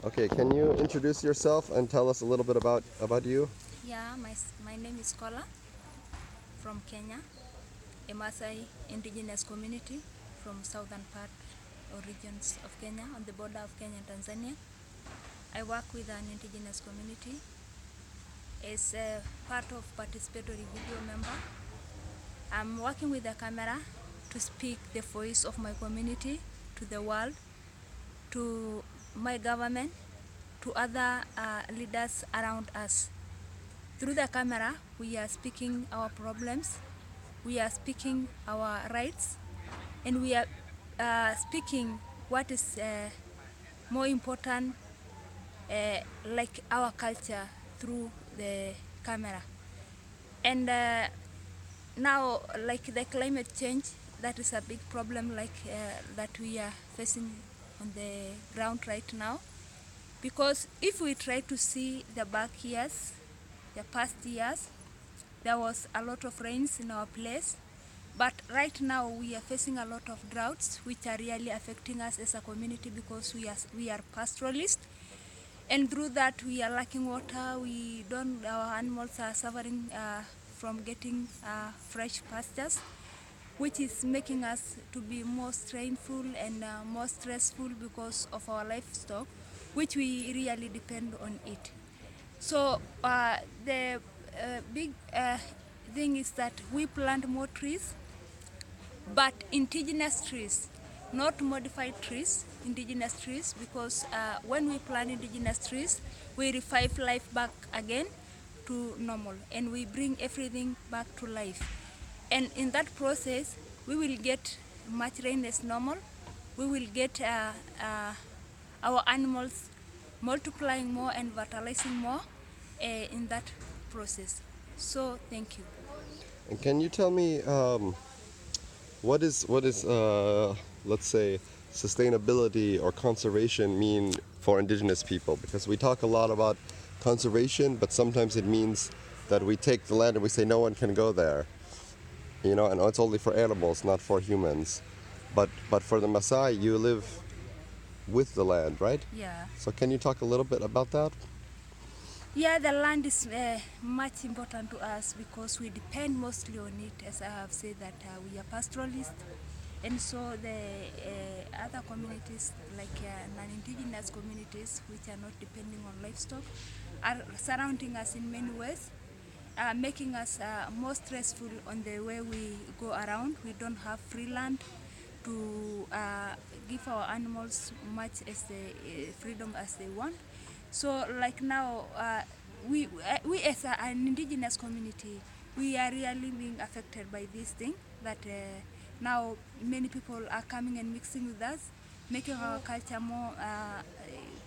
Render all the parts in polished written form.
Okay, can you introduce yourself and tell us a little bit about you? Yeah, my name is Kola from Kenya, a Maasai indigenous community from southern part or regions of Kenya on the border of Kenya and Tanzania. I work with an indigenous community as a part of participatory video member. I'm working with the camera to speak the voice of my community to the world, to my government, to other leaders around us. Through the camera, we are speaking our problems, we are speaking our rights, and we are speaking what is more important, like our culture through the camera. And now, like the climate change, that is a big problem, like that we are facing on the ground right now. Because if we try to see the back years, the past years, there was a lot of rains in our place, but right now we are facing a lot of droughts which are really affecting us as a community because we are pastoralists, and through that we are lacking water. We don't Our animals are suffering from getting fresh pastures, which is making us to be more strainful and more stressful because of our livestock, which we really depend on it. So the big thing is that we plant more trees, but indigenous trees, not modified trees, indigenous trees, because when we plant indigenous trees, we revive life back again to normal, and we bring everything back to life. And in that process, we will get much rain as normal. We will get our animals multiplying more and fertilizing more in that process. So thank you. And can you tell me what is let's say sustainability or conservation mean for indigenous people? Because we talk a lot about conservation, but sometimes it means that we take the land and we say no one can go there. And it's only for animals, not for humans. But for the Maasai, you live with the land, right? Yeah. So can you talk a little bit about that? Yeah, the land is much important to us because we depend mostly on it. As I have said, that we are pastoralists, and so the other communities, like non-indigenous communities, which are not depending on livestock, are surrounding us in many ways, making us more stressful on the way we go around. We don't have free land to give our animals much as the freedom as they want. So like now, we as an indigenous community, we are really being affected by this thing that now many people are coming and mixing with us, making our culture more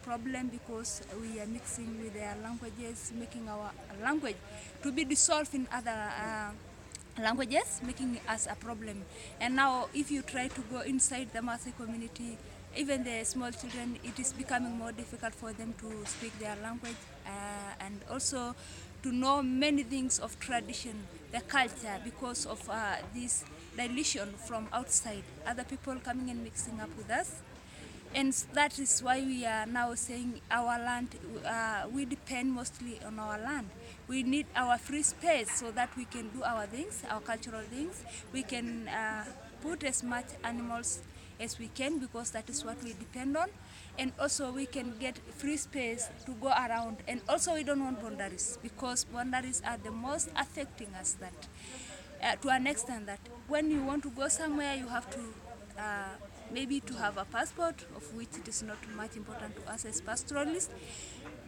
problem because we are mixing with their languages, making our language to be dissolved in other languages, making us a problem. And now if you try to go inside the Maasai community, even the small children, it is becoming more difficult for them to speak their language and also to know many things of tradition, the culture, because of this dilution from outside, other people coming and mixing up with us. And that is why we are now saying our land, we depend mostly on our land. We need our free space so that we can do our things, our cultural things. We can put as much animals as we can because that is what we depend on. And also we can get free space to go around. And also we don't want boundaries because boundaries are the most affecting us, that to an extent that when you want to go somewhere, you have to maybe to have a passport, of which it is not much important to us as pastoralists.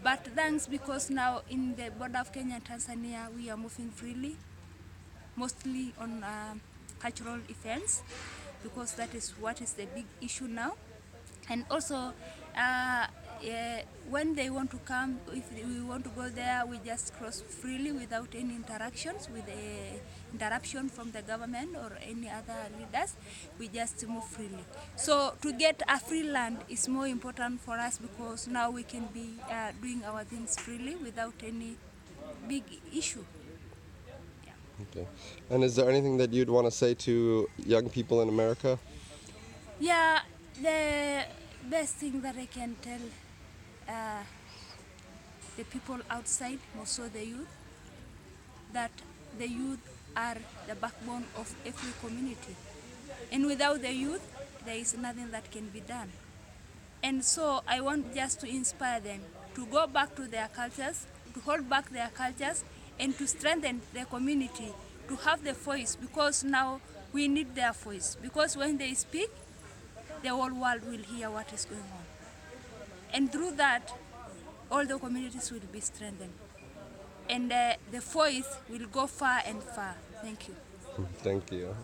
But thanks, because now in the border of Kenya and Tanzania, we are moving freely, mostly on cultural events, because that is what is the big issue now. And also when they want to come, if we want to go there, we just cross freely without any interactions with interruption from the government or any other leaders. We just move freely. So to get a free land is more important for us because now we can be doing our things freely without any big issue. Okay. And is there anything that you'd want to say to young people in America? Yeah, the best thing that I can tell the people outside, more so the youth, that the youth are the backbone of every community. And without the youth, there is nothing that can be done. And so I want just to inspire them to go back to their cultures, to hold back their cultures, and to strengthen their community, to have the voice, because now we need their voice. Because when they speak, the whole world will hear what is going on. And through that, all the communities will be strengthened. And the voice will go far and far. Thank you. Thank you.